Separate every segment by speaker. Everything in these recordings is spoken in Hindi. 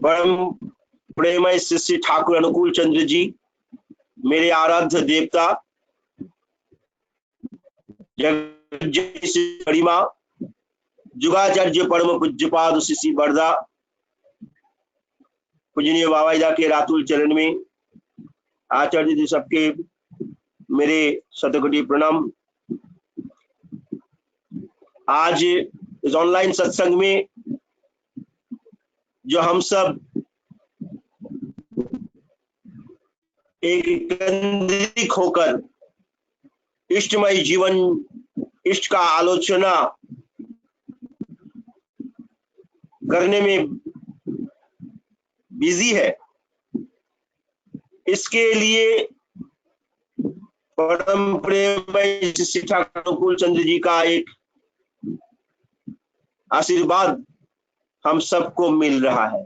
Speaker 1: परम प्रेमय श्री ठाकुर अनुकूल चंद्र जी, मेरे आराध्य देवता, जगत श्री गरिमा, जुगाचार्य परम पूज्यपाद शिशि बरदा, पूजनीय बाबाईदा के रातुल चरण में आचार्य जी सबके मेरे शतकोटि प्रणाम। आज इस ऑनलाइन सत्संग में जो हम सब एक केंद्रित होकर इष्टमय जीवन, इष्ट का आलोचना करने में बिजी है, इसके लिए परम प्रेमय श्री ठाकुर अनुकूल चंद्र जी का एक आशीर्वाद हम सबको मिल रहा है।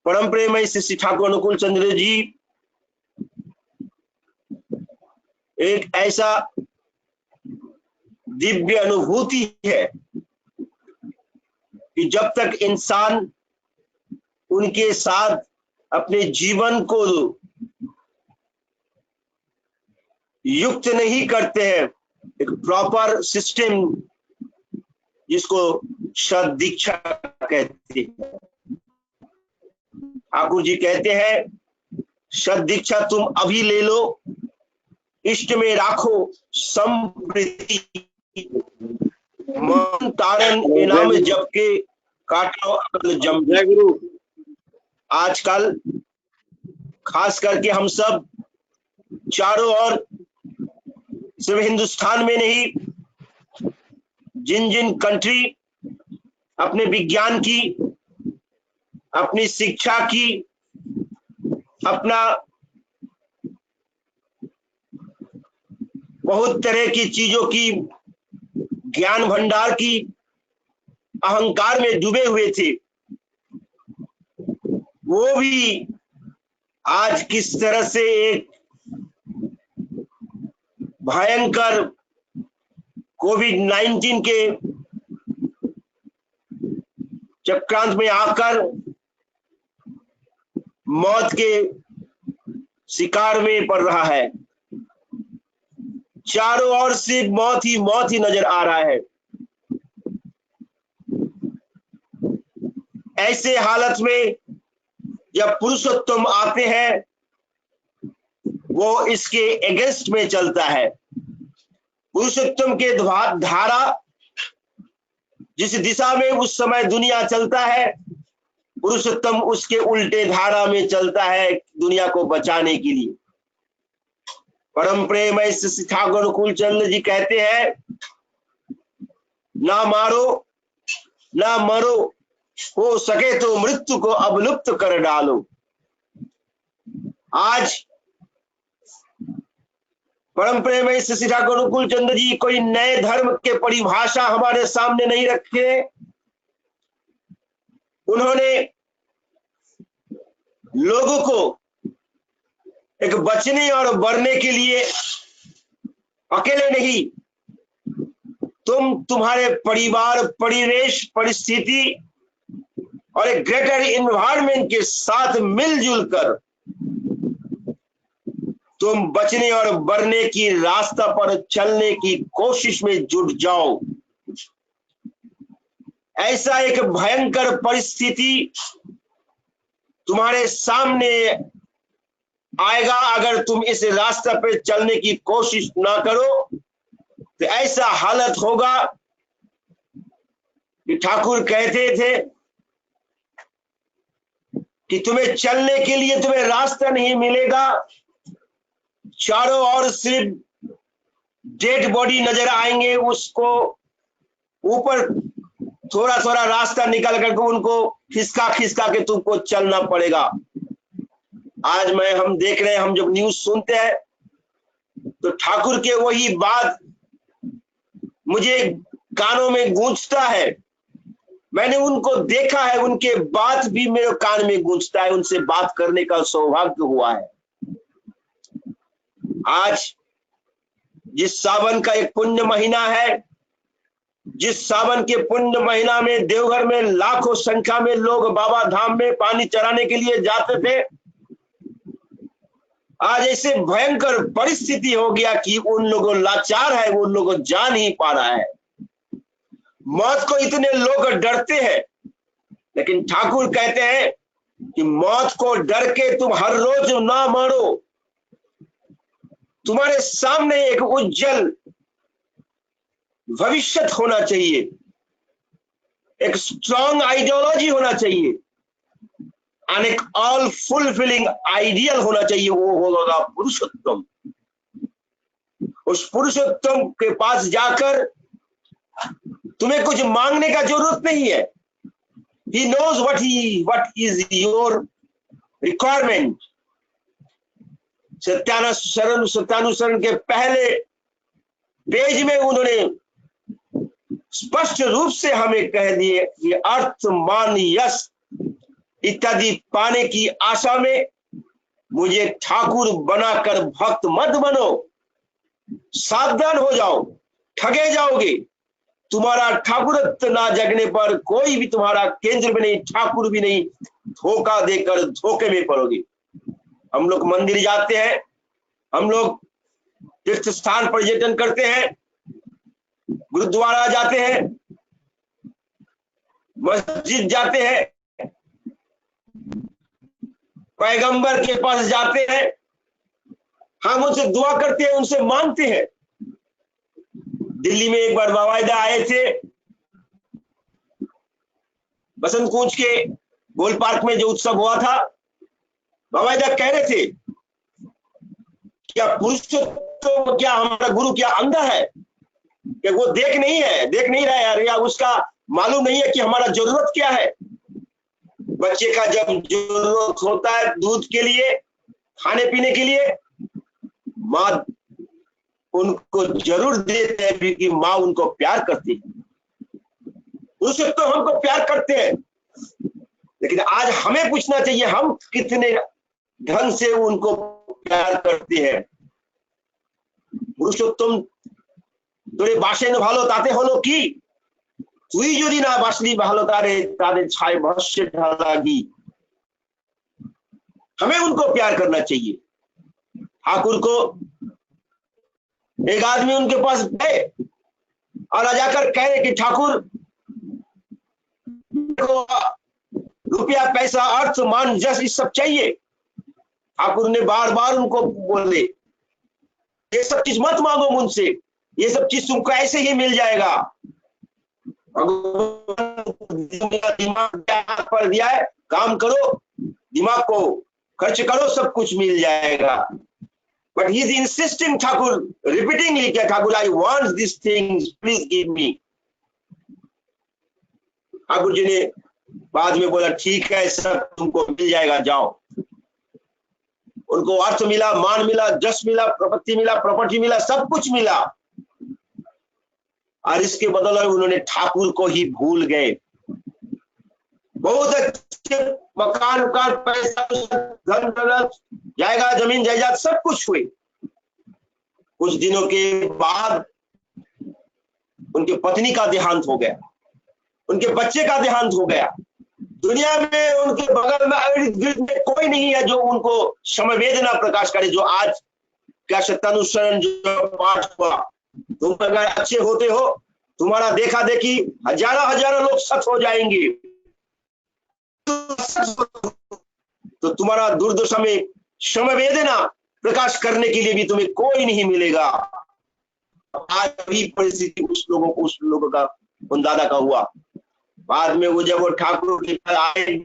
Speaker 1: परम प्रेमय श्री ठाकुर अनुकूल चंद्र जी एक ऐसा दिव्य अनुभूति है कि जब तक इंसान उनके साथ अपने जीवन को युक्त नहीं करते हैं, एक प्रॉपर सिस्टम जिसको सद दीक्षा कहते हैं। ठाकुर जी कहते हैं सद दीक्षा तुम अभी ले लो, इष्ट में राखो संप्रीति, मन तारन इनाम जब के काटो अकल जम। जय गुरु। आजकल खास करके हम सब चारों ओर, सिर्फ हिंदुस्तान में नहीं, जिन जिन कंट्री अपने विज्ञान की, अपनी शिक्षा की, अपना बहुत तरह की चीजों की ज्ञान भंडार की अहंकार में डूबे हुए थे, वो भी आज किस तरह से एक भयंकर कोविड-19 के चक्रांत में आकर मौत के शिकार में पड़ रहा है। चारों ओर से मौत ही नजर आ रहा है। ऐसे हालत में जब पुरुषोत्तम आते हैं, वो इसके अगेंस्ट में चलता है। पुरुषोत्तम के धारा जिस दिशा में उस समय दुनिया चलता है, पुरुषोत्तम उसके उल्टे धारा में चलता है दुनिया को बचाने के लिए। परम प्रेमय श्री ठाकुर अनुकूल चंद्र जी कहते हैं ना मारो ना मरो, हो सके तो मृत्यु को अवलुप्त कर डालो। आज परम प्रेमय श्री ठाकुर अनुकूल चंद्र जी कोई नए धर्म के परिभाषा हमारे सामने नहीं रखे। उन्होंने लोगों को एक बचने और बढ़ने के लिए अकेले नहीं, तुम्हारे परिवार, परिवेश, परिस्थिति और एक ग्रेटर इन्वायरमेंट के साथ मिलजुल कर तुम बचने और बढ़ने की रास्ता पर चलने की कोशिश में जुट जाओ। ऐसा एक भयंकर परिस्थिति तुम्हारे सामने आएगा अगर तुम इस रास्ते पे चलने की कोशिश ना करो, तो ऐसा हालत होगा कि ठाकुर कहते थे कि तुम्हें चलने के लिए तुम्हें रास्ता नहीं मिलेगा, चारों ओर सिर्फ डेड बॉडी नजर आएंगे, उसको ऊपर थोड़ा थोड़ा रास्ता निकल करके उनको खिसका खिसका के तुमको चलना पड़ेगा। आज हम देख रहे हैं, हम जब न्यूज सुनते हैं तो ठाकुर के वही बात मुझे कानों में गूंजता है। मैंने उनको देखा है, उनके बात भी मेरे कान में गूंजता है, उनसे बात करने का सौभाग्य हुआ है। आज जिस सावन का एक पुण्य महीना है, जिस सावन के पुण्य महीना में देवघर में लाखों संख्या में लोग बाबा धाम में पानी चढ़ाने के लिए जाते थे, आज ऐसे भयंकर परिस्थिति हो गया कि उन लोगों लाचार है, उन लोगों जा नहीं पा रहा है। मौत को इतने लोग डरते हैं, लेकिन ठाकुर कहते हैं कि मौत को डर के तुम हर रोज ना मरो। तुम्हारे सामने एक उज्जवल भविष्य होना चाहिए, एक स्ट्रॉन्ग आइडियोलॉजी होना चाहिए, और एक ऑल फुलफिलिंग आइडियल होना चाहिए। वो होगा पुरुषोत्तम। उस पुरुषोत्तम के पास जाकर तुम्हें कुछ मांगने का जरूरत नहीं है। He knows what is your requirement। सत्यानुसरण के पहले पेज में उन्होंने स्पष्ट रूप से हमें कह दिए कि अर्थ मान यश इत्यादि पाने की आशा में मुझे ठाकुर बनाकर भक्त मत बनो। सावधान हो जाओ, ठगे जाओगे। तुम्हारा ठाकुरत्व ना जगने पर कोई भी तुम्हारा केंद्र भी नहीं, ठाकुर भी नहीं, धोखा देकर धोखे में पड़ोगे। हम लोग मंदिर जाते हैं, हम लोग तीर्थ स्थान पर्यटन करते हैं, गुरुद्वारा जाते हैं, मस्जिद जाते हैं, पैगंबर के पास जाते हैं, हम उनसे दुआ करते हैं, उनसे मांगते हैं। दिल्ली में एक बार बाबायदा आए थे, बसंत कूंज के गोल पार्क में जो उत्सव हुआ था, बाबायदा कह रहे थे क्या पुरुषोत्तम, क्या हमारा गुरु क्या अंधा है कि वो देख नहीं रहा है, या उसका मालूम नहीं है कि हमारा जरूरत क्या है। बच्चे का जब जरूरत होता है दूध के लिए, खाने पीने के लिए, माँ उनको जरूर देते हैं क्योंकि माँ उनको प्यार करती है। पुरुषोत्तम हमको प्यार करते हैं, लेकिन आज हमें पूछना चाहिए हम कितने ढंग से उनको प्यार करते हैं। पुरुषोत्तम তোরে বাসেন ভালো তাতে হলো কি, তুই যদি না বাসলি ভালো তাদের ছায় ভস্যে ঢালা ঘি। हमें उनको प्यार करना चाहिए। ठाकुर को एक आदमी उनके पास गए और जाकर कह रहे कि ठाकुर को रुपया पैसा अर्थ मान जस ये सब चाहिए। ठाकुर ने बार बार उनको बोले ये सब चीज मत मांगो मुझसे, ये सब चीज तुमको ऐसे ही मिल जाएगा। दिमाग पर दिया है, काम करो, दिमाग को खर्च करो, सब कुछ मिल जाएगा। But he is insisting, Thakur repeatedly, क्या Thakur I want these things, please give me। Thakur ji ने बाद में बोला ठीक है, सब तुमको मिल जाएगा, जाओ। उनको अर्थ मिला, मान मिला, जश मिला, प्रॉपर्टी मिला, प्रॉपर्टी मिला, सब कुछ मिला, और इसके बदले उन्होंने ठाकुर को ही भूल गए। बहुत अच्छे मकान उकान, पैसा, धन दौलत, जायगा जमीन जायदाद सब कुछ हुए। कुछ दिनों के बाद उनकी पत्नी का देहांत हो गया, उनके बच्चे का देहांत हो गया। दुनिया में उनके बगल में इर्द गिर्द में कोई नहीं है जो उनको समवेदना प्रकाश करे। जो आज क्या सत्यानुसरण जो पाठ हुआ, तुम अगर अच्छे होते हो, तुम्हारा देखा देखी हजारों लोग सत हो जाएंगे, तो तुम्हारा दुर्दशा में समवेदना प्रकाश करने के लिए भी तुम्हें कोई नहीं मिलेगा। आज भी परिस्थिति उस लोगों का, उन दादा का हुआ। बाद में वो जब वो ठाकुर के पास आए,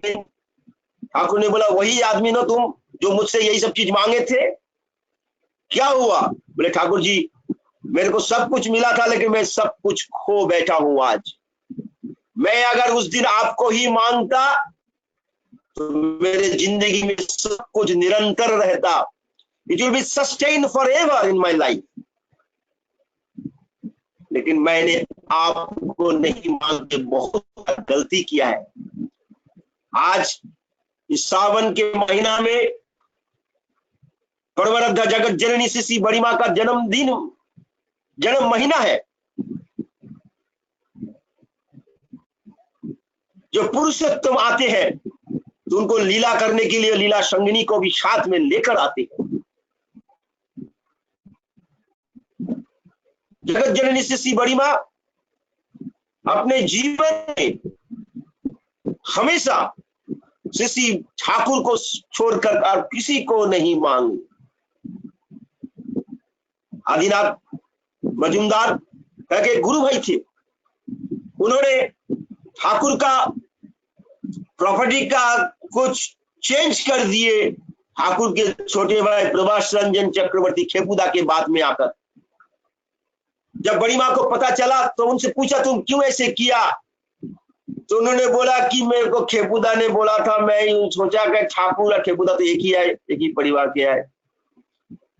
Speaker 1: ठाकुर ने बोला वही आदमी ना तुम जो मुझसे यही सब चीज मांगे थे, क्या हुआ? बोले ठाकुर जी मेरे को सब कुछ मिला था, लेकिन मैं सब कुछ खो बैठा हूं आज। मैं अगर उस दिन आपको ही मांगता तो मेरे जिंदगी में सब कुछ निरंतर रहता। It will be sustain for ever in my life. लेकिन मैंने आपको नहीं मांग के बहुत गलती किया है। आज इस सावन के महीना में परवरद्धा जगत जननी श्री बड़ी माँ का जन्म महीना है। जो पुरुषोत्तम आते हैं तो उनको लीला करने के लिए लीला संगिनी को भी साथ में लेकर आते हैं। जगत जननी श्री बड़ी मां अपने जीवन में हमेशा श्री ठाकुर को छोड़कर और किसी को नहीं मांगी। आदिनाथ मजूमदार के गुरु भाई थे, उन्होंने ठाकुर का प्रॉपर्टी का कुछ चेंज कर दिए ठाकुर के छोटे भाई प्रभास रंजन चक्रवर्ती खेपुदा के बाद में आकर। जब बड़ी मां को पता चला तो उनसे पूछा तुम क्यों ऐसे किया, तो उन्होंने बोला कि मेरे को खेपुदा ने बोला था, मैं यूं सोचा कि ठाकुर और खेपुदा तो एक ही है, एक ही परिवार के है।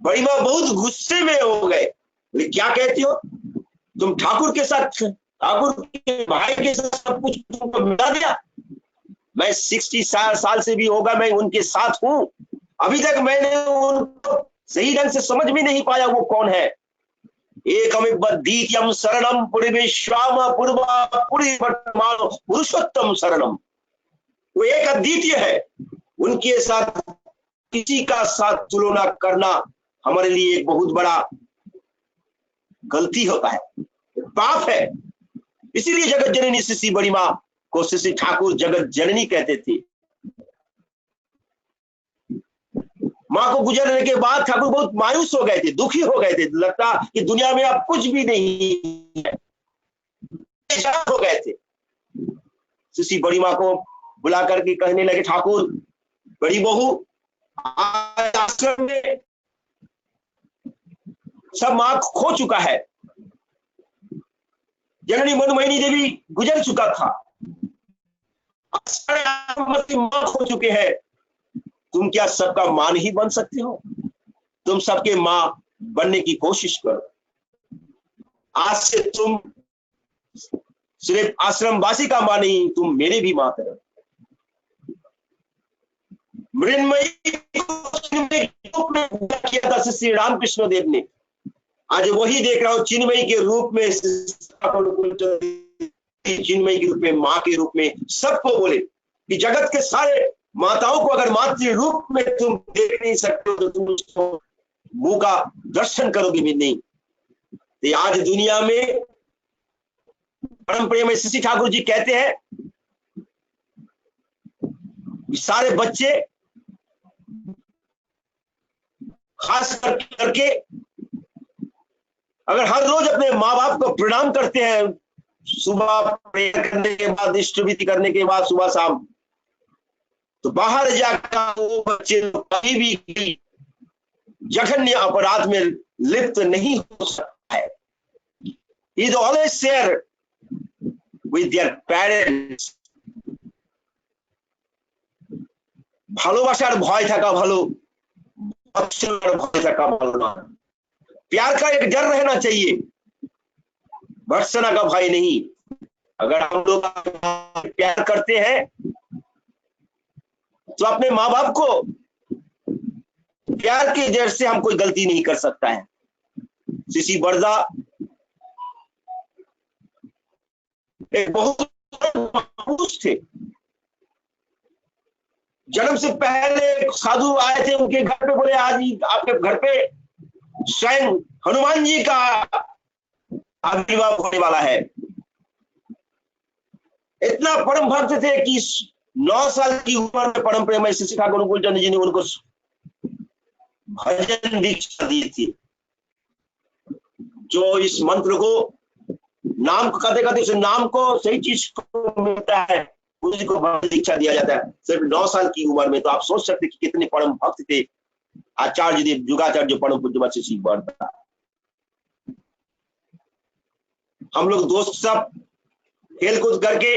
Speaker 1: बड़ी मां बहुत गुस्से में हो गए, बोले क्या कहती हो तुम, ठाकुर के साथ, ठाकुर के भाई के साथ सब कुछ तुमको मिला दिया। मैं 60 साल से भी होगा मैं उनके साथ हूं, अभी तक मैंने उनको सही ढंग से समझ भी नहीं पाया वो कौन है। एकमेव शरणम पुरुषाम पूर्वा पुरुषोत्तम शरणम, वो एक अद्वितीय है, उनके साथ किसी का साथ तुलना करना हमारे लिए एक बहुत बड़ा गलती होता है, पाप है। इसीलिए जगत जननी श्री बड़ी मां को श्री ठाकुर जगत जननी कहते थे। मां को गुजरने के बाद ठाकुर बहुत मायूस हो गए थे, दुखी हो गए थे, लगता कि दुनिया में अब कुछ भी नहीं है, हो गए थे। श्री बड़ी मां को बुला करके कहने लगे ठाकुर बड़ी बहू आश्रम में सब मां खो चुका है, जननी मनमोहिनी देवी गुजर चुका था, मां खो चुके हैं, तुम क्या सबका मां नहीं बन सकते हो, तुम सबके मां बनने की कोशिश करो। आज से तुम सिर्फ आश्रमवासी का मां नहीं, तुम मेरे भी मां करो। मृन्मयी को किया था श्री रामकृष्ण देव ने, आज वही देख रहा हूं चिन्मयी के रूप में, चिन्मयी के रूप में, मां के रूप में सबको बोले कि जगत के सारे माताओं को अगर मातृ रूप में तुम देख नहीं सकते हो तो तुम उसको मुंह का दर्शन करोगे भी नहीं। तो आज दुनिया में परम प्रेम श्री ठाकुर जी कहते हैं सारे बच्चे खास करके अगर हर रोज अपने माँ बाप को प्रणाम करते हैं, सुबह प्रेयर करने के बाद, इष्टविधि करने के बाद सुबह शाम, तो बाहर जाकर वो बच्चे कभी भी जघन्य अपराध में लिप्त नहीं हो सकता है। He is always share with their parents. ভালোবাসার ভয় থাকা ভালো, ভয় থাকা ভালো না। प्यार का एक डर रहना चाहिए, भर्त्सना का भय नहीं। अगर हम लोग प्यार करते हैं तो अपने माँ बाप को प्यार के जड़ से हम कोई गलती नहीं कर सकता है। श्री बरदा एक बहुत पुरुष थे, जन्म से पहले साधु आए थे उनके घर पे, बोले आज आपके घर पे स्वयं हनुमान जी का आविर्भाव होने वाला है। इतना परम भक्त थे कि 9 साल की उम्र में परम प्रेम श्री ठाकुर अनुकूल चंद्र जी ने उनको भजन दीक्षा दी थी। जो इस मंत्र को नाम को कहते कहते उस नाम को सही चीज को मिलता है, उसी को भजन दीक्षा दिया जाता है सिर्फ 9 साल की उम्र में। तो आप सोच सकते कि कितने परम भक्त थे आचार्य देव युगाचार्य परम पूज्य श्री बरदा। हम लोग दोस्त सब खेल कूद करके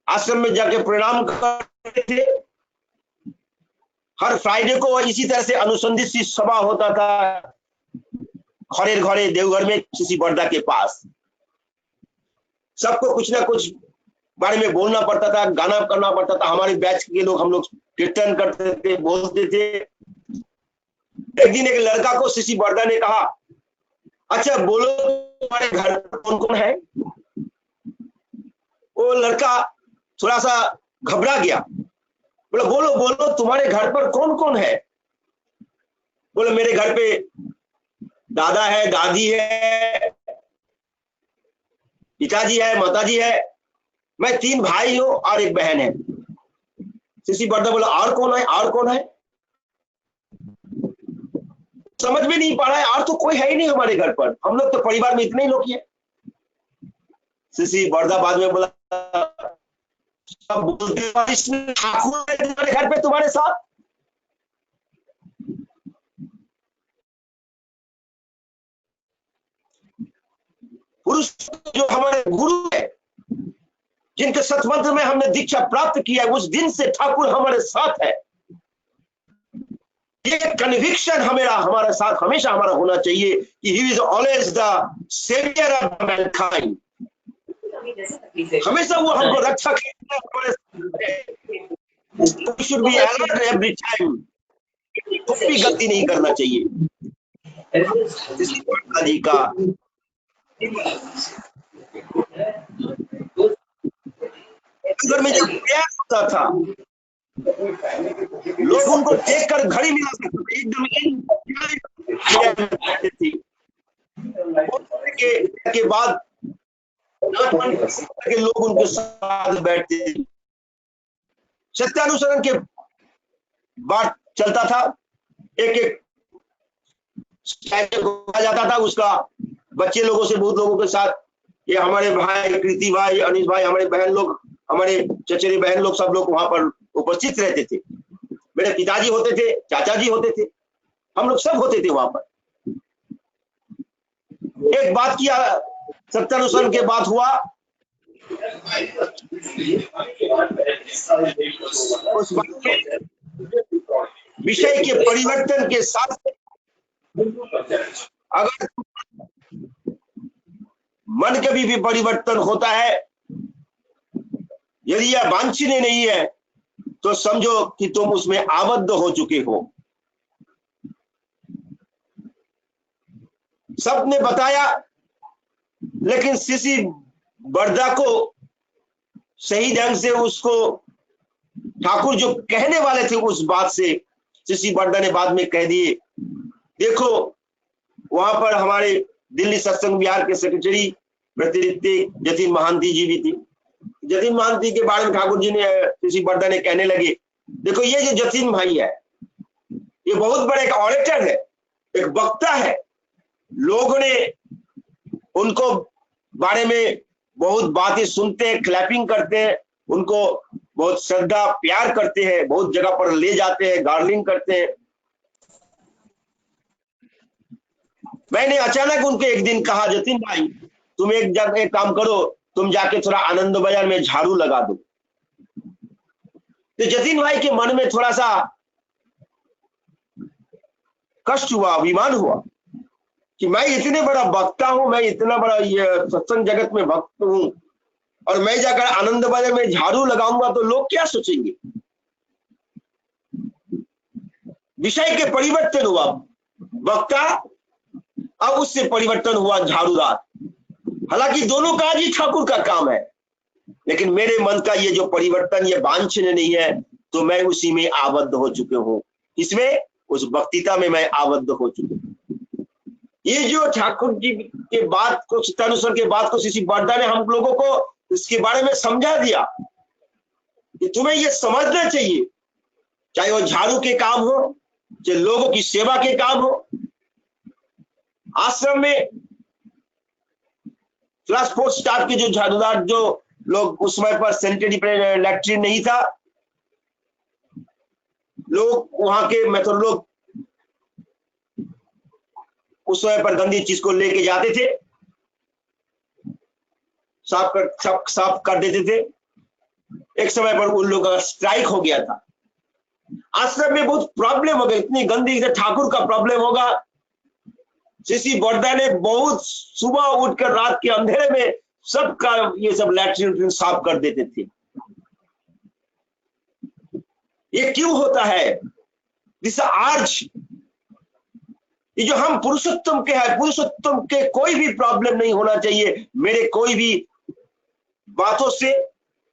Speaker 1: आश्रम में जाके प्रणाम करते थे। हर फ्राइडे को इसी तरह से अनुसंधित सभा होता था खड़े घरे देवघर में श्री बरदा के पास। सबको कुछ ना कुछ बारे में बोलना पड़ता था, गाना करना पड़ता था। हमारे बैच के लोग, हम लोग कीर्तन करते थे, बोलते थे। एक दिन एक लड़का को श्री बरदा ने कहा, अच्छा बोलो तुम्हारे घर कौन कौन है? वो लड़का थोड़ा सा घबरा गया, बोला बोलो बोलो तुम्हारे घर पर कौन कौन है? बोले मेरे घर पे दादा है, दादी है, पिताजी है, माताजी है, मैं 3 भाई हूं और एक बहन है। सीसी बर्दा बोला और कौन है, और कौन है? समझ में नहीं पा रहा है, और तो कोई है ही नहीं हमारे घर पर, हम लोग तो परिवार में इतने ही लोग हैं। सीसी बर्दा बाद में बोला सब बोलते ठाकुर है तुम्हारे घर पे तुम्हारे साथ? पुरुष जो हमारे गुरु है, जिनके सतमंत्र में हमने दीक्षा प्राप्त किया है, उस दिन से ठाकुर हमारे साथ है। ये कन्विक्शन हमारा साथ हमेशा हमारा होना चाहिए कि he is always the saviour of mankind. हमेशा वो हमको रक्षा should be alert every time, कुछ भी गलती नहीं करना चाहिए। जी का घर में जब प्रयास होता था, लोग उनको देखकर घड़ी मिला सकते थे, एकदम के बाद के लोग उनके साथ बैठते थे। सत्यानुसरण के बात चलता था, एक एक जाता था उसका, बच्चे लोगों से, बहुत लोगों के साथ, ये हमारे भाई कृति भाई, अनिश भाई, हमारे बहन लोग, हमारे चचेरे बहन लोग, सब लोग वहां पर उपस्थित रहते थे। मेरे पिताजी होते थे, चाचा जी होते थे, हम लोग सब होते थे वहां पर। एक बात किया, सत्यानुसरण के बात हुआ, उस विषय के परिवर्तन के साथ अगर मन कभी भी परिवर्तन होता है, यदि यह वांछनीय नहीं है तो समझो कि तुम उसमें आबद्ध हो चुके हो। सबने बताया, लेकिन सीसी बर्दा को सही ढंग से उसको ठाकुर जो कहने वाले थे उस बात से सीसी बर्दा ने बाद में कह दिए। देखो वहां पर हमारे दिल्ली सत्संग विहार के सेक्रेटरी प्रतिनिधि जतिन महांती जी भी थी। जतिन महांती के बारे में ठाकुर जी ने, सीसी बर्दा ने कहने लगे, देखो ये जो जतिन भाई है, ये बहुत बड़ा एक ऑरेटर है, एक वक्ता है। लोगों ने उनको बारे में बहुत बातें सुनते हैं, क्लैपिंग करते हैं, उनको बहुत श्रद्धा प्यार करते हैं, बहुत जगह पर ले जाते हैं, गार्लिंग करते हैं। मैंने अचानक उनको एक दिन कहा, जतिन भाई तुम एक काम करो, तुम जाके थोड़ा आनंद बाजार में झाड़ू लगा दो। तो जतिन भाई के मन में थोड़ा सा कष्ट हुआ, अभिमान हुआ कि मैं इतने बड़ा वक्ता हूं, मैं इतना बड़ा ये सत्संग जगत में भक्त हूं, और मैं जाकर आनंद बाजार में झाड़ू लगाऊंगा तो लोग क्या सोचेंगे। विषय के परिवर्तन हुआ, वक्ता अब उससे परिवर्तन हुआ झाड़ूदार। हालांकि दोनों का ही ठाकुर का काम है, लेकिन मेरे मन का ये जो परिवर्तन, ये वांछनीय नहीं है, तो मैं उसी में आबद्ध हो चुके हूं। इसमें उस वक्तिता में मैं आबद्ध हो चुके हूं। ये जो ठाकुर जी के बात को, सत्यानुसरण के बात को सीसी बर्दा ने हम लोगों को इसके बारे में समझा दिया कि तुम्हें ये समझना चाहिए, चाहे वो झाड़ू के काम हो, चाहे लोगों की सेवा के काम हो। आश्रम में क्लास 4 स्टाफ के जो झाड़ूदार, जो लोग उस समय पर सैनिटरी लैट्रिन नहीं था, लोग वहां के मेथड लोग उस समय पर गंदी चीज को लेके जाते थे, साफ कर देते थे। एक समय पर उन लोगों का स्ट्राइक हो गया था। आश्रम में बहुत प्रॉब्लम हो गई, इतनी गंदी से ठाकुर का प्रॉब्लम होगा। सीसी बर्दा ने बहुत सुबह उठकर रात के अंधेरे में सबका ये सब लैट्रिन साफ कर देते थे। ये क्यों होता है? दिस आर्ज, ये जो हम पुरुषोत्तम के हैं, पुरुषोत्तम के कोई भी प्रॉब्लम नहीं होना चाहिए। मेरे कोई भी बातों से,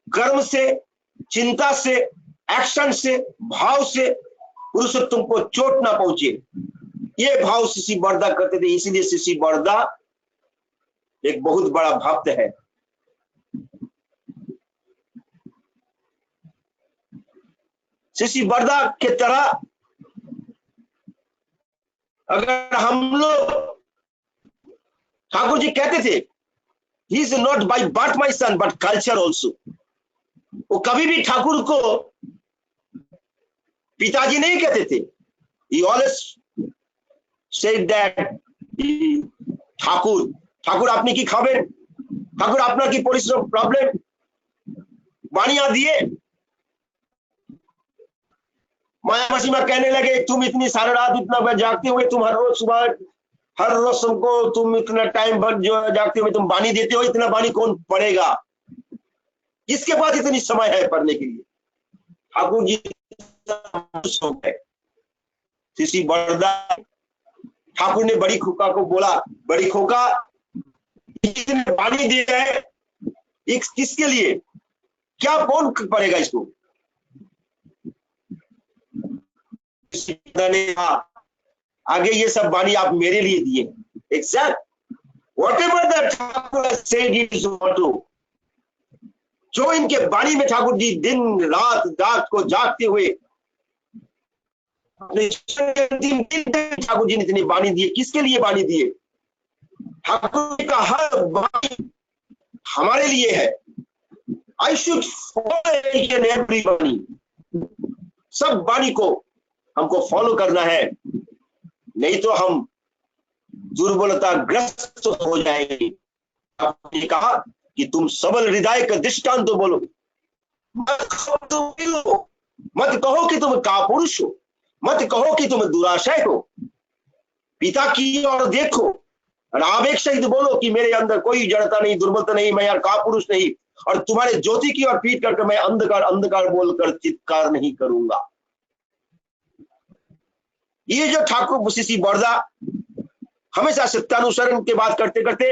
Speaker 1: कर्म से, चिंता से, एक्शन से, भाव से पुरुषोत्तम को चोट ना पहुंचे, ये भाव शिशि बरदा करते थे। इसलिए शिशि बरदा एक बहुत बड़ा भक्त है। शिशि बरदा के तरह अगर हम लोग, ठाकुर जी कहते थे he is not by birth my son but culture also. वो कभी भी ठाकुर को पिताजी नहीं कहते थे। ही always said that Thakur, Thakur आपने की खाबेन, ठाकुर अपना की परिश्रम प्रॉब्लम बानिया दिए। माया मसीमा कहने लगे तुम इतनी सारी रात इतना जागते हुए, तुम हर रोज सुबह, हर रोज सबको तुम इतना टाइम भर जो जागते हुए तुम बानी देते हो, इतना बानी कौन पढ़ेगा, किसके पास इतनी समय है पढ़ने के लिए। ठाकुर जी हो गए। शिशि बरदा, ठाकुर ने बड़ी खोका को बोला, बड़ी खोका इतने बानी दे रहे किसके लिए, क्या कौन पढ़ेगा इसको। ने आगे ये सब बानी आप मेरे लिए दिए। Exact whatever the Thakur said is true। जो इनके बानी में ठाकुर जी दिन रात रात को जागते हुए ठाकुर जी ने इतनी बानी दिए, किसके लिए बानी दिए। ठाकुर जी का हर बानी हमारे लिए है। आई शुड फॉलो एवरी बानी, सब बानी को हमको फॉलो करना है, नहीं तो हम दुर्बलता ग्रस्त हो जाएंगे। आपने कहा कि तुम सबल हृदय का दृष्टांत तो बोलो, मत कहो कि तुम कापुरुष हो, मत कहो कि तुम दुराशय हो, पिता की ओर देखो और आवेग सहित बोलो कि मेरे अंदर कोई जड़ता नहीं, दुर्बलता नहीं, मैं यार कापुरुष नहीं, और तुम्हारे ज्योति की ओर पीट करके मैं अंधकार अंधकार बोलकर चित्कार नहीं करूंगा। ये जो ठाकुर शिशि बरदा हमेशा सत्यानुसरण की बात करते करते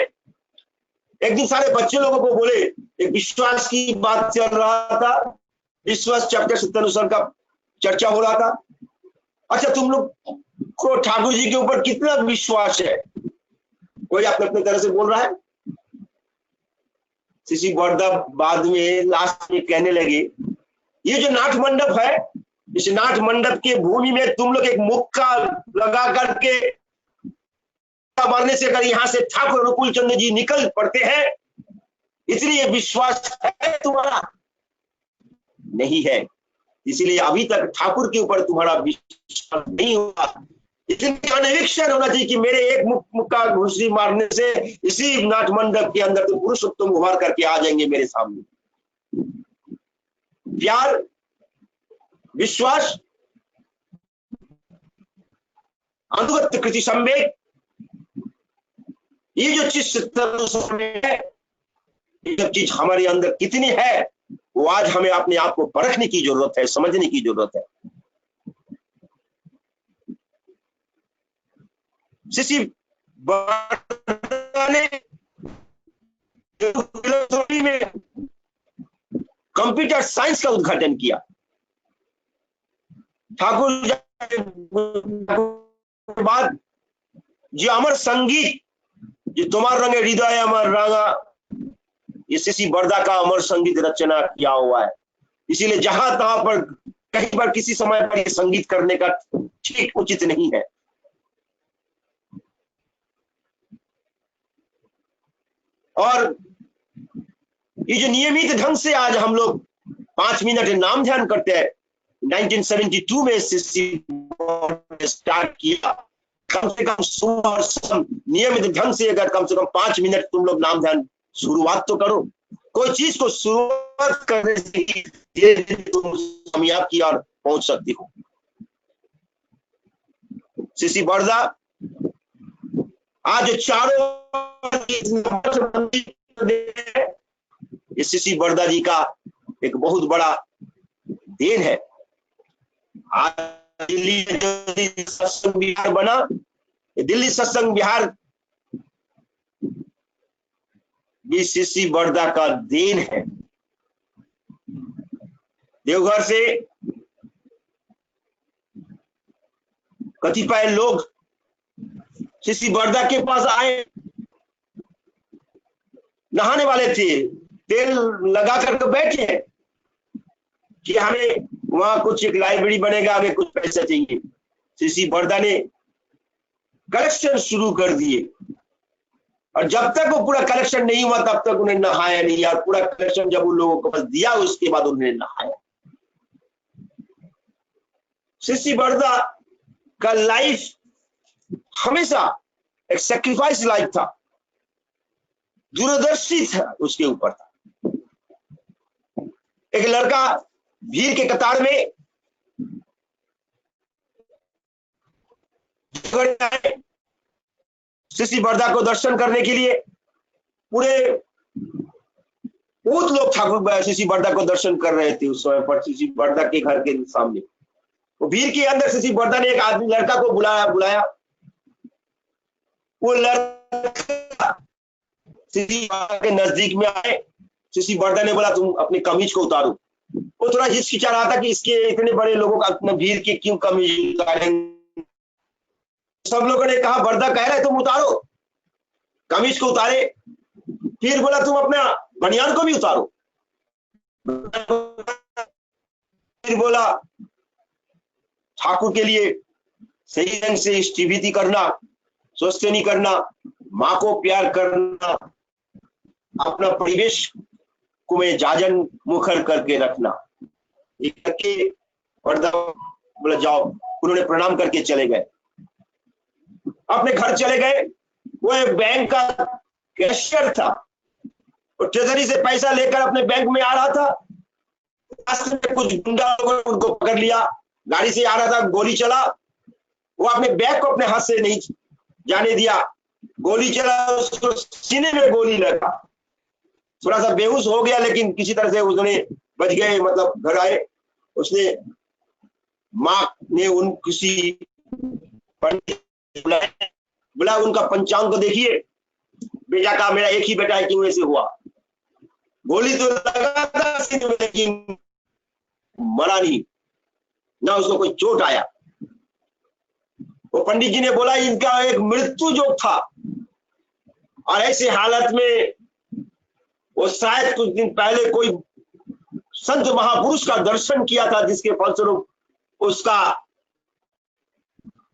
Speaker 1: एक दिन सारे बच्चे लोगों को बोले, एक विश्वास की बात चल रहा था, विश्वास चैप्टर सत्यानुसरण का चर्चा हो रहा था। अच्छा तुम लोग को ठाकुर जी के ऊपर कितना विश्वास है, कोई अपने अपने तरह से बोल रहा है। शिशि बरदा बाद में लास्ट में कहने लगे, ये जो नाट मंडप है, इस नाट मंडप के भूमि में तुम लोग एक मुक्का लगा करके मारने से अगर यहाँ से ठाकुर अनुकूल चंद्र जी निकल पड़ते हैं, इसलिए विश्वास है तुम्हारा नहीं है, इसीलिए अभी तक ठाकुर के ऊपर तुम्हारा विश्वास नहीं हुआ। इतनी अनिरीक्षण होना चाहिए कि मेरे एक मुक्का घुसरी मारने से इसी नाट मंडप के अंदर तो पुरुषोत्तम उभार करके आ जाएंगे मेरे सामने। प्यार, विश्वास, अनुगत कृति संवेद, ये जो चीज है, ये जो चीज हमारे अंदर कितनी है, वो आज हमें अपने आप को परखने की जरूरत है, समझने की जरूरत है। शिशि बरदा ने फिलोसॉफी में कंप्यूटर साइंस का उद्घाटन किया। ठाकुर बाद जो अमर संगीत, जो तुम्हार रंगे हृदय अमर रंगा, ये शिशि बरदा का अमर संगीत रचना किया हुआ है। इसीलिए जहां तहां पर कहीं पर किसी समय पर ये संगीत करने का ठीक उचित नहीं है। और ये जो नियमित ढंग से आज हम लोग 5 मिनट नाम ध्यान करते हैं, 1972 में स्टार्ट किया। कम से कम सुबह और शाम नियमित ढंग से अगर कम से कम 5 मिनट तुम लोग नाम ध्यान शुरुआत तो करो। कोई चीज को शुरुआत करने से धीरे धीरे तुम कामयाब की ओर पहुंच सकती हो। शिशि बरदा आज चारों शिशि बरदा जी का एक बहुत बड़ा देन है। आज दिल्ली जो सत्संग विहार बना, दिल्ली सत्संग विहार भी सीसी बर्दा का देन है। देवघर से कतिपय लोग सीसी बर्दा के पास आए, नहाने वाले थे, तेल लगा करके बैठे कि हमें वहां कुछ एक लाइब्रेरी बनेगा, हमें कुछ पैसा चाहिए। सीसी बर्दा ने कलेक्शन शुरू कर दिए, और जब तक वो पूरा कलेक्शन नहीं हुआ तब तक उन्हें नहाया नहीं, और पूरा कलेक्शन जब उन लोगों को बस दिया उसके बाद उन्हें नहाया। सीसी बर्दा का लाइफ हमेशा एक सेक्रीफाइस लाइफ था, दूरदर्शी था, उसके ऊपर था। एक लड़का भीड़ के कतार में सीसी बर्दा को दर्शन करने के लिए, पूरे बहुत लोग ठाकुर सीसी बर्दा को दर्शन कर रहे थे उस समय पर, सीसी बर्दा के घर के सामने। वो भीड़ के अंदर सीसी बर्दा ने एक आदमी लड़का को बुलाया। वो लड़का सीसी बर्दा के नजदीक में आए। सीसी बर्दा ने बोला तुम अपनी कमीज को उतारो। वो थोड़ा हिचकिचा रहा था कि इसके इतने बड़े लोगों का अपना भीड़ के क्यों कमीज उतारेंगे। सब लोगों ने कहा बर्दा कह रहे तुम उतारो, कमीज को उतारे। फिर बोला तुम अपना बनियान को भी उतारो। फिर बोला ठाकुर के लिए सही ढंग से स्थिति करना, सोचते करना, माँ को प्यार करना, अपना परिवेश को में जाजन मुखर करके रखना। ये करके बर्दा बोला जाओ। उन्होंने प्रणाम करके चले गए, अपने घर चले गए। वो एक बैंक का कैशियर था, वो ट्रेजरी से पैसा लेकर अपने बैंक में आ रहा था। रास्ते में कुछ गुंडा लोगों ने उनको पकड़ लिया, गाड़ी से आ रहा था, गोली चला। वो अपने बैग को अपने हाथ से नहीं जाने दिया, गोली चला, उसको सीने में गोली लगा। थोड़ा सा बेहोश हो गया, लेकिन किसी तरह से उसने बच गए, मतलब घर आए। उसने माँ ने उन किसी पंडित बुला, उनका पंचांग को देखिए, बेटा का मेरा एक ही बेटा है, क्यों ऐसे हुआ। गोली तो लगा था सीने में, लेकिन मरा नहीं, ना उसको कोई चोट आया। वो पंडित जी ने बोला इनका एक मृत्यु जो था, और ऐसे हालत में वो शायद कुछ दिन पहले कोई संत महापुरुष का दर्शन किया था, जिसके फलस्वरूप उसका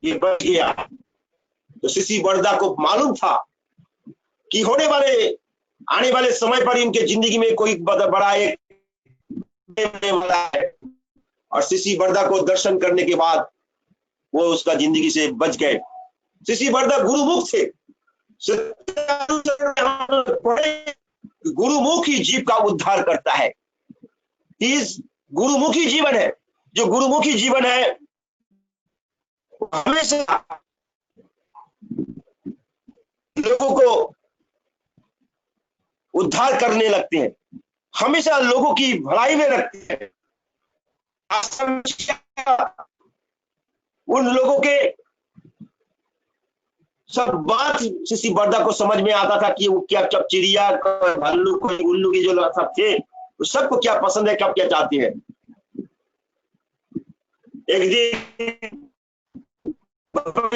Speaker 1: ये बच गया। तो सीसी बर्दा को मालूम था कि आने वाले समय पर इनके जिंदगी में कोई बड़ा एक वाला है, और सीसी बर्दा को दर्शन करने के बाद वो उसका जिंदगी से बच गए। सीसी बर्दा गुरुमुख थे। गुरुमुखी जीव का उद्धार करता है। इस गुरुमुखी जीवन है, जो गुरुमुखी जीवन है हमेशा लोगों को उद्धार करने लगते हैं, हमेशा लोगों की भलाई में रखते हैं। उन लोगों के सब बात सीसी बर्दा को समझ में आता था कि वो क्या, जब चिड़िया, भालू, कोई उल्लू के जो सब थे, सबको क्या पसंद है, कब क्या चाहते हैं। एक दिन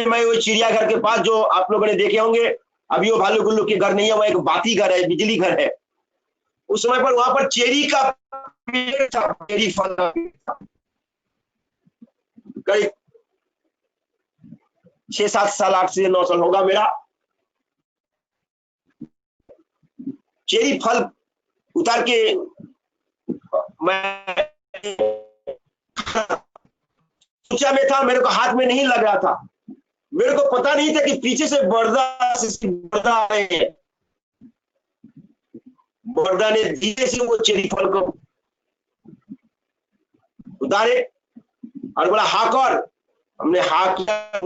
Speaker 1: मैं वो चिड़ियाघर के पास, जो आप लोगों ने देखे होंगे, अभी वो भालू गुल्लू के घर नहीं है, वो एक बाती घर है, बिजली घर है। उस समय पर वहां पर चेरी का पेड़ था, चेरी फल का पेड़ था। करीब 6-7 साल, 8 से 9 साल होगा मेरा। चेरी फल उतार के मैं ऊंचा में था, मेरे को हाथ में नहीं लग रहा था। मेरे को पता नहीं था कि पीछे से बर्दा आ रहे हैं। बर्दा ने धीरे से वो चेरी फल को उतारे और बोला हाँ कर। हमने हाँ किया।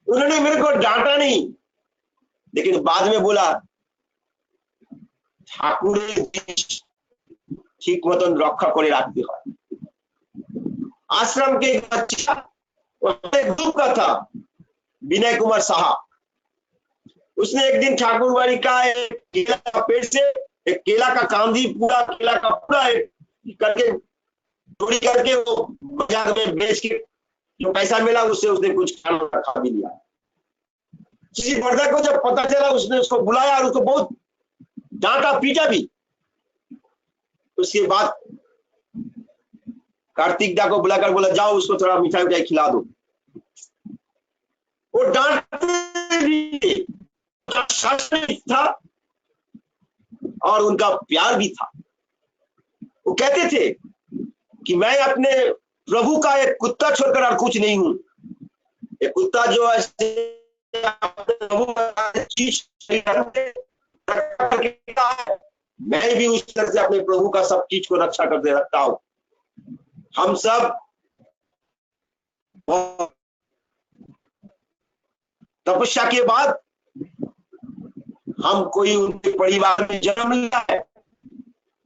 Speaker 1: उन्होंने मेरे को डांटा नहीं, लेकिन बाद में बोला ठाकुर ठीक मतन रक्षा करे राखते हैं। आश्रम के एक बच्चा ग्रुप का था, विनय कुमार साहा। उसने एक दिन ठाकुरवाड़ी का एक केला का पेड़ से एक केला का कांदी पूरा केला का पूरा करके चोरी करके वो बाजार में बेच के जो पैसा मिला उससे उसने कुछ खाना खा भी लिया। किसी बर्दा को जब पता चला उसने उसको बुलाया और उसको बहुत डांटा पीटा भी। उसके बाद कार्तिक दा को बुलाकर बोला जाओ उसको थोड़ा मिठाई उठाई खिला दो। वो डांटते भी था और उनका प्यार भी था। वो कहते थे कि मैं अपने प्रभु का एक कुत्ता छोड़कर और कुछ नहीं हूं। एक कुत्ता जो ऐसे चीज मैं भी उस तरह से अपने प्रभु का सब चीज को रक्षा करते रखता हूं। हम सब तपस्या के बाद हम कोई उनके परिवार में जन्म लिया है,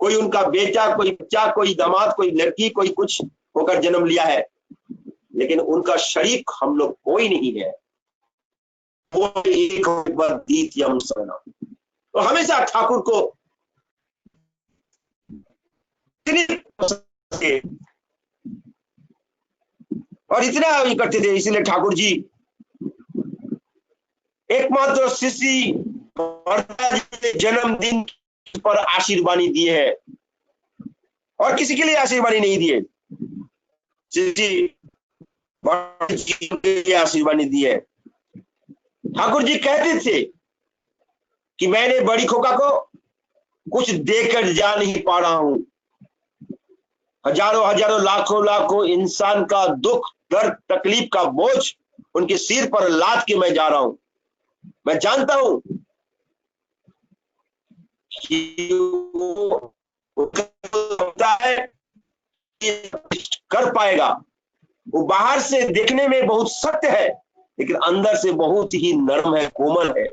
Speaker 1: कोई उनका बेटा, कोई बच्चा, कोई दामाद, कोई लड़की, कोई कुछ होकर जन्म लिया है, लेकिन उनका शरीक हम लोग कोई नहीं है। वो एक तो हमेशा ठाकुर को और इतना करते थे, इसलिए ठाकुर जी एकमात्र शिष्य जन्मदिन पर आशीर्वाणी दिए है और किसी के लिए आशीर्वाणी नहीं दिए। आशीर्वाणी दी है। ठाकुर जी कहते थे कि मैंने बड़ी खोका को कुछ देकर जा नहीं पा रहा हूं। हजारों हजारों लाखों लाखों इंसान का दुख दर्द तकलीफ का बोझ उनके सिर पर लाद के मैं जा रहा हूं। मैं जानता हूं कि वो है कर पाएगा। वो बाहर से देखने में बहुत सत्य है लेकिन अंदर से बहुत ही नरम है, कोमल है।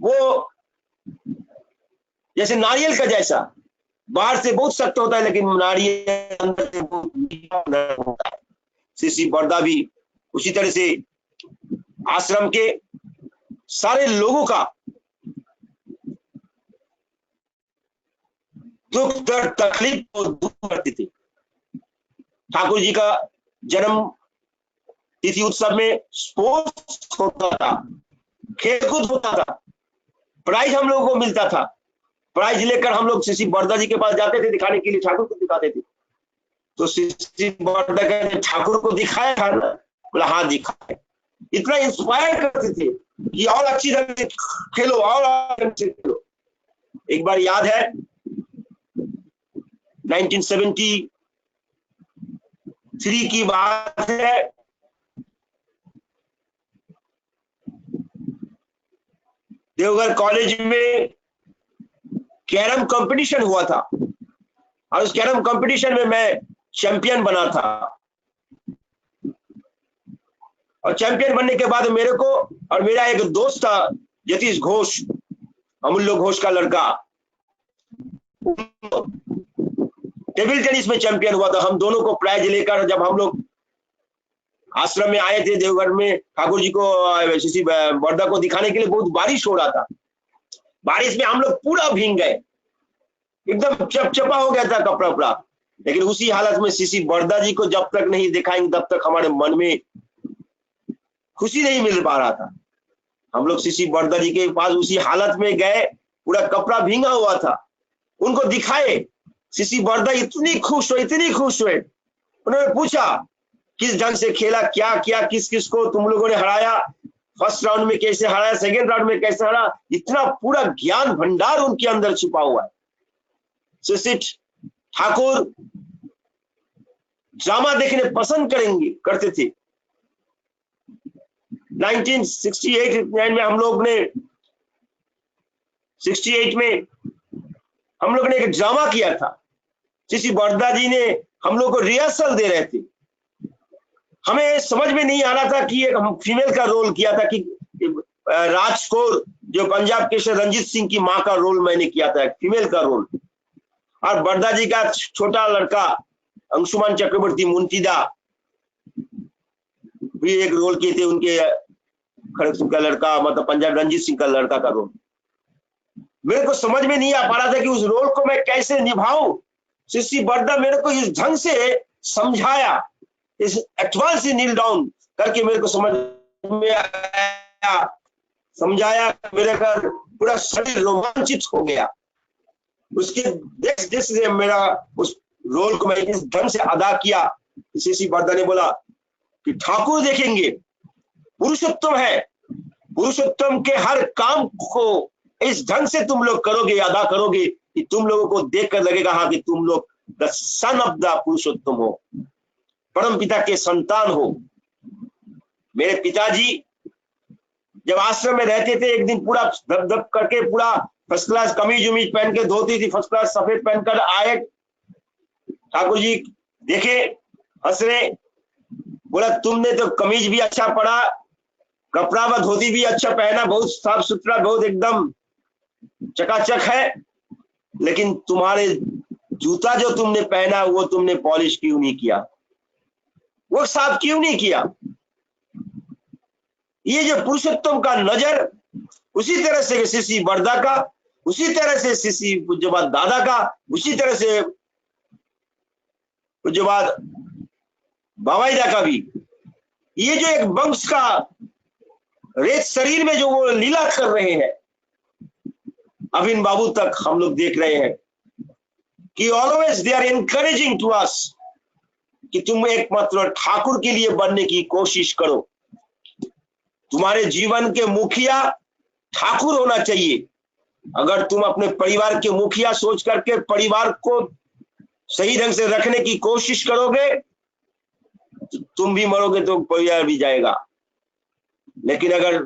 Speaker 1: वो जैसे नारियल का जैसा बाहर से बहुत सख्त होता है लेकिन नारियल अंदर से बहुत नरम होता है। श्री बरदा भी उसी तरह से आश्रम के सारे लोगों का दुख दर्द तकलीफ को दूर करते थे। ठाकुर जी का जन्म तिथि उत्सव में स्पोर्ट्स होता था, खेलकूद होता था, प्राइज हम लोगों को मिलता था। प्राइज लेकर हम लोग श्री बरदा जी के पास जाते थे दिखाने के लिए, ठाकुर को दिखाते थे। तो श्री बरदा ने ठाकुर को दिखाया था ना, बोला हाँ दिखाए। इतना इंस्पायर करते थे कि और अच्छी तरह से खेलो और अच्छे खेलो। एक बार याद है 1973 की बात है। देवघर कॉलेज में कैरम कंपटीशन हुआ था और उस कैरम कंपटीशन में मैं चैंपियन बना था। और चैंपियन बनने के बाद मेरे को और मेरा एक दोस्त था यतीश घोष, अमूल्य घोष का लड़का, टेबल टेनिस में चैंपियन हुआ था। हम दोनों को प्राइज लेकर जब हम लोग आश्रम में आए थे देवघर में, ठाकुर जी को श्री बरदा को दिखाने के लिए, बहुत बारिश हो रहा था। बारिश में हम लोग पूरा भीग गए, एकदम चपचपा हो गया था कपड़ा उपड़ा। लेकिन उसी हालत में श्री बरदा जी को जब तक नहीं दिखाएंगे तब तक हमारे मन में खुशी नहीं मिल पा रहा था। हम लोग श्री बरदा जी के पास उसी हालत में गए, पूरा कपड़ा भींगा हुआ था, उनको दिखाए। श्री बरदा इतनी खुश हुए, इतनी खुश हुए। उन्होंने पूछा किस ढंग से खेला, क्या किया, किस किस को तुम लोगों ने हराया, फर्स्ट राउंड में कैसे हराया, सेकेंड राउंड में कैसे हरा। इतना पूरा ज्ञान भंडार उनके अंदर छुपा हुआ है। श्री ठाकुर ड्रामा देखने पसंद करते थे। 1968 में हम लोग ने 68 में हम लोग ने एक ड्रामा किया था। श्री बरदा जी ने हम लोग को रिहर्सल दे रहे थे। हमें समझ में नहीं आ रहा था कि एक हम फीमेल का रोल किया था कि राज कौर, जो पंजाब केसर रंजीत सिंह की मां का रोल मैंने किया था, फीमेल का रोल। और बरदा जी का छोटा लड़का अंशुमान चक्रवर्ती मुंतीदा भी एक रोल किए थे उनके खड़ग सिंह का लड़का, मतलब पंजाब रंजीत सिंह का लड़का का रोल। मेरे को समझ में नहीं आ पा रहा था कि उस रोल को मैं कैसे निभाऊं। सीसी बर्दा मेरे को इस ढंग से समझाया, इस एडवांस से नील डाउन करके मेरे को समझ में आया, समझाया, मेरे का पूरा शरीर रोमांचित हो गया। उसके देश से मेरा उस रोल को मैं इस ढंग से अदा किया। सीसी बर्दा ने बोला कि ठाकुर देखेंगे, पुरुषोत्तम है, पुरुषोत्तम के हर काम को इस ढंग से तुम लोग करोगे, अदा करोगे कि तुम लोगों को देखकर लगेगा हाँ कि तुम लोग द सन ऑफ द पुरुषोत्तम हो, परम पिता के संतान हो। मेरे पिताजी जब आश्रम में रहते थे, एक दिन पूरा धप धप करके पूरा फर्स्ट क्लास कमीज उमीज पहन के, धोती थी फर्स्ट क्लास सफेद पहनकर आए। ठाकुर जी देखे, हंस रहे, बोला तुमने तो कमीज भी अच्छा पड़ा, कपड़ा व धोती भी अच्छा पहना, बहुत साफ सुथरा, बहुत एकदम चकाचक है, लेकिन तुम्हारे जूता जो तुमने पहना वो तुमने पॉलिश क्यों नहीं किया, वो साफ क्यों नहीं किया। ये जो पुरुषोत्तम का नजर, उसी तरह से सीसी बर्दा का, उसी तरह से सीसी पूज्यपाद दादा का, उसी तरह से पूज्यपाद बाबाईदा का भी, ये जो एक वंश का रेत शरीर में जो वो लीला कर रहे हैं, अभिन बाबू तक हम लोग देख रहे हैं कि always they are encouraging to us कि तुम एकमात्र ठाकुर के लिए बनने की कोशिश करो। तुम्हारे जीवन के मुखिया ठाकुर होना चाहिए। अगर तुम अपने परिवार के मुखिया सोच करके परिवार को सही ढंग से रखने की कोशिश करोगे तो तुम भी मरोगे तो परिवार भी जाएगा। लेकिन अगर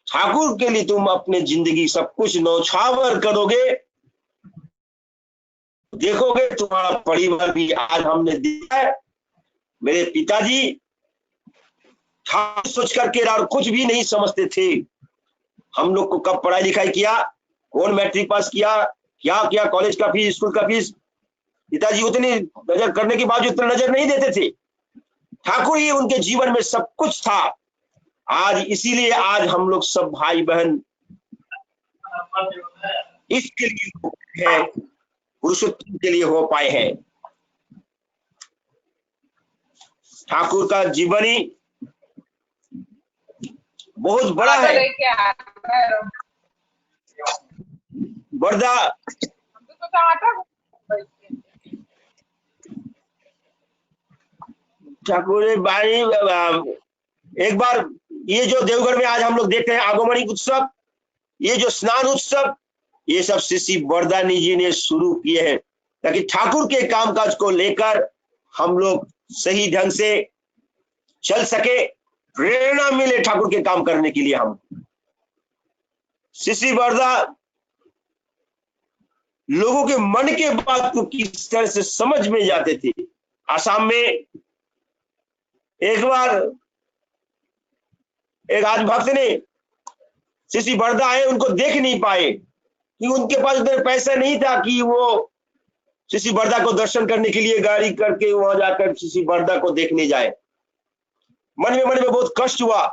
Speaker 1: ठाकुर के लिए तुम अपने जिंदगी सब कुछ न्यौछावर करोगे, देखोगे तुम्हारा परिवार भी, आज हमने देखा है मेरे पिताजी ठाकुर सोच करके और कुछ भी नहीं समझते थे। हम लोग को कब पढ़ाई लिखाई किया, कौन मैट्रिक पास किया, क्या किया, कॉलेज का फीस, स्कूल का फीस, पिताजी उतनी नजर करने के बावजूद उतना नजर नहीं देते थे। ठाकुर ही उनके जीवन में सब कुछ था। आज इसीलिए आज हम लोग सब भाई बहन इसके लिए है, पुरुषोत्तम के लिए हो पाए हैं। ठाकुर का जीवन ही बहुत बड़ा है। बर्दा ठाकुर बाणी, एक बार ये जो देवघर में आज हम लोग देख रहे हैं आगमनी उत्सव, ये जो स्नान उत्सव, ये सब सीसी बरदानी जी ने शुरू किए हैं ताकि ठाकुर के कामकाज को लेकर हम लोग सही ढंग से चल सके, प्रेरणा मिले ठाकुर के काम करने के लिए। हम सीसी बरदा लोगों के मन के बात को किस तरह से समझ में जाते थे। आसाम में एक बार एक आज भक्त ने सीसी बरदा आए, उनको देख नहीं पाए कि उनके पास उतने पैसा नहीं था कि वो सीसी बरदा को दर्शन करने के लिए गाड़ी करके वहां जाकर सीसी बरदा को देखने जाए। मन में बहुत कष्ट हुआ,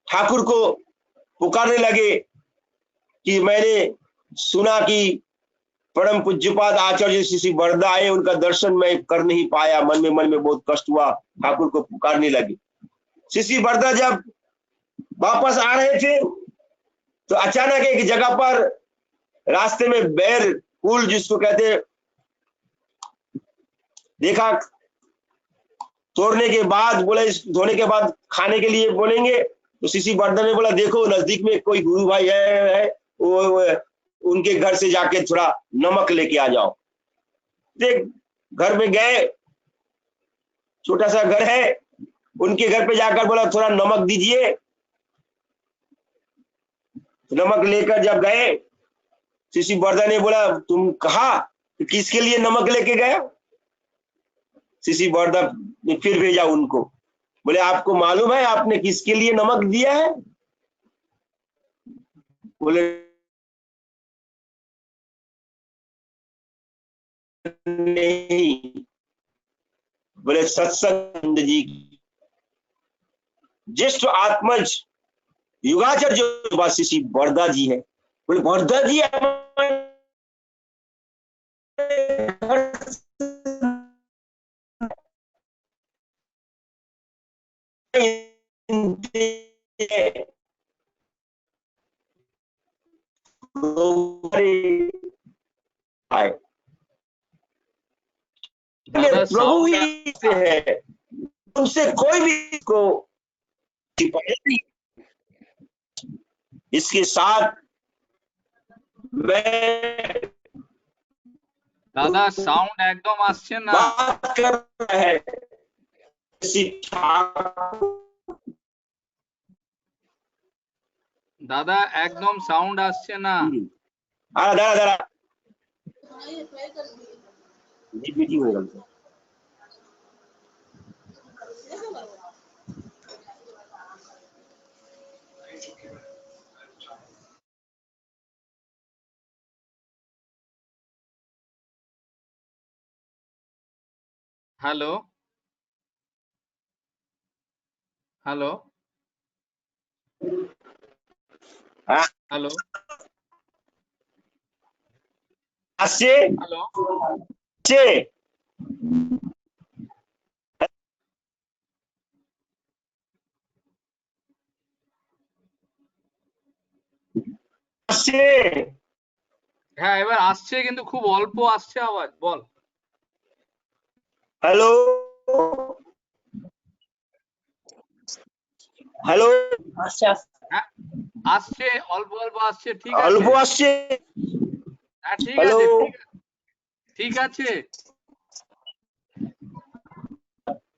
Speaker 1: ठाकुर को पुकारने लगे कि मैंने सुना कि परम पूज्यपाद आचार्य सीसी बरदा आए, उनका दर्शन मैं कर नहीं पाया। मन में बहुत कष्ट हुआ, ठाकुर को पुकारने लगे। सीसी बरदा जब वापस आ रहे थे तो अचानक एक जगह पर रास्ते में बैर पुल जिसको कहते देखा, तोड़ने के बाद बोले इस धोने के बाद खाने के लिए बोलेंगे, तो सीसी बरदा ने बोला देखो नजदीक में कोई गुरु भाई है वो उनके घर से जाके थोड़ा नमक लेके आ जाओ। देख घर में गए, छोटा सा घर है, उनके घर पे जाकर बोला थोड़ा नमक दीजिए। नमक लेकर जब गए, सीसी बरदा ने बोला तुम कहा किसके लिए नमक लेके गया। सीसी बरदा ने फिर भेजा उनको, बोले आपको मालूम है आपने किसके लिए नमक दिया है। बोले नहीं। बोले सत्संग जी, ज्येष्ठ आत्मज युगाचार्य जो वाशिष्ठी बरदा जी है, बोले बरदा जी आए प्रभु ही से है, उनसे कोई भी को छिपाया नहीं। इसके साथ मैं
Speaker 2: दादा साउंड एकदम আসছে না।
Speaker 1: बात कर रहा है शिक्षा,
Speaker 2: दादा एकदम साउंड আসছে না।
Speaker 1: दादा दादा जीपीटी हो गया।
Speaker 2: हेलो हेलो
Speaker 1: हाँ,
Speaker 2: हेलो
Speaker 1: আসছে
Speaker 2: हेलो
Speaker 1: আসছে আসছে
Speaker 2: হ্যাঁ এবার আসছে কিন্তু খুব অল্প আসছে আওয়াজ, বল।
Speaker 1: হ্যালো হ্যালো আসছে
Speaker 2: হ্যাঁ আসছে, অল্প অল্প আসছে, ঠিক
Speaker 1: অল্প
Speaker 2: আছে।
Speaker 1: আসছে
Speaker 2: হ্যাঁ ঠিক
Speaker 1: হ্যালো
Speaker 2: আছে, ঠিক আছে।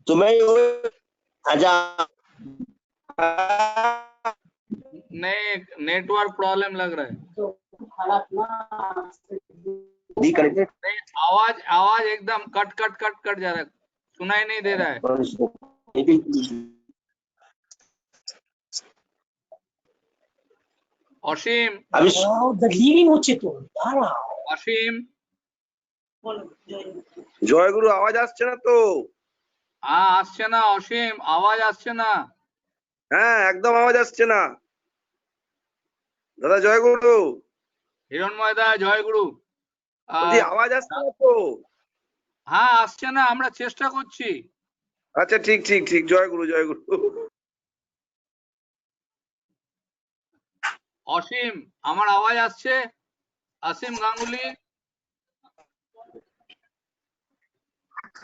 Speaker 1: तुम्हें अच्छा
Speaker 2: नेटवर्क प्रॉब्लम लग रहा है। नहीं, आवाज आवाज एकदम कट कट कट कट जा रहा है, सुनाई नहीं दे रहा है। অসীম
Speaker 1: হচ্ছে তো
Speaker 2: অসীম
Speaker 3: জয়গুরু আওয়াজ আসছে না তো?
Speaker 2: আসছে না অসীম, আওয়াজ আসছে না।
Speaker 3: হ্যাঁ একদম আওয়াজ আসছে না দাদা। জয়গুরু
Speaker 2: হিরণময় দা জয়গুরু।
Speaker 3: বলছি আওয়াজ আসছে না তো?
Speaker 2: হ্যাঁ আসছে না, আমরা চেষ্টা করছি।
Speaker 3: আচ্ছা ঠিক ঠিক ঠিক, জয়গুরু জয়গুরু।
Speaker 2: অসীম আমার আওয়াজ আসছে? অসীম গাঙ্গুলি